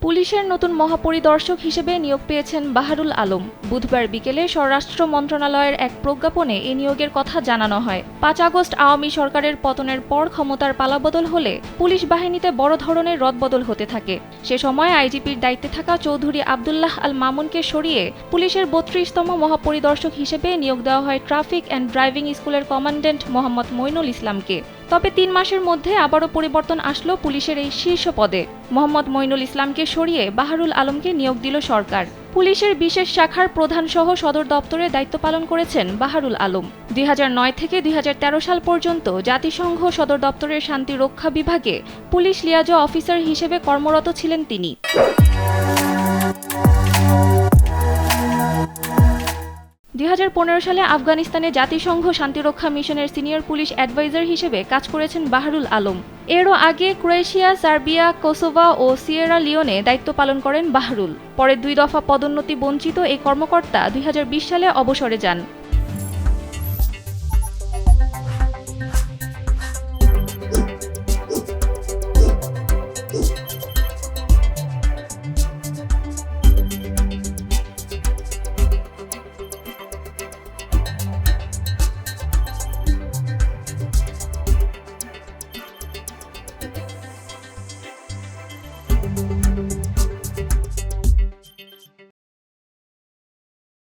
পুলিশের নতুন মহাপরিদর্শক হিসেবে নিয়োগ পেয়েছেন বাহারুল আলম। বুধবার বিকেলে স্বরাষ্ট্র মন্ত্রণালয়ের এক প্রজ্ঞাপনে এই নিয়োগের কথা জানানো হয়। ৫ আগস্ট আওয়ামী সরকারের পতনের পর ক্ষমতার পালাবদল হলে পুলিশ বাহিনীতে বড় ধরনের রদবদল হতে থাকে। সে সময় আইজিপির দায়িত্বে থাকা চৌধুরী আবদুল্লাহ আল মামুনকে সরিয়ে পুলিশের ৩২তম মহাপরিদর্শক হিসেবে নিয়োগ দেওয়া হয় ট্রাফিক অ্যান্ড ড্রাইভিং স্কুলের কমান্ড্যান্ট মোহাম্মদ মইনুল ইসলামকে। তবে ৩ মাসের মধ্যে আবারও পরিবর্তন আসলো পুলিশের এই শীর্ষ পদে। মোহাম্মদ মইনুল ইসলামকে সরিয়ে বাহারুল আলমকে নিয়োগ দিল সরকার। পুলিশের বিশেষ শাখার প্রধান সহ সদর দপ্তরে দায়িত্ব পালন করেছেন বাহারুল আলম। ২০০৯ থেকে ২০১৩ সাল পর্যন্ত জাতিসংঘ সদর দপ্তরের শান্তি রক্ষা বিভাগে পুলিশ লিয়াজো অফিসার হিসেবে কর্মরত ছিলেন তিনি। ২০১৫ সালে আফগানিস্তানে জাতিসংঘ শান্তিরক্ষা মিশনের সিনিয়র পুলিশ অ্যাডভাইজার হিসেবে কাজ করেছেন বাহারুল আলম। এরও আগে ক্রোয়েশিয়া, সার্বিয়া, কোসোভো ও সিয়েরা লিওনে দায়িত্ব পালন করেন বাহারুল। পরে ২ দফা পদোন্নতি বঞ্চিত এই কর্মকর্তা ২০২০ সালে অবসরে যান।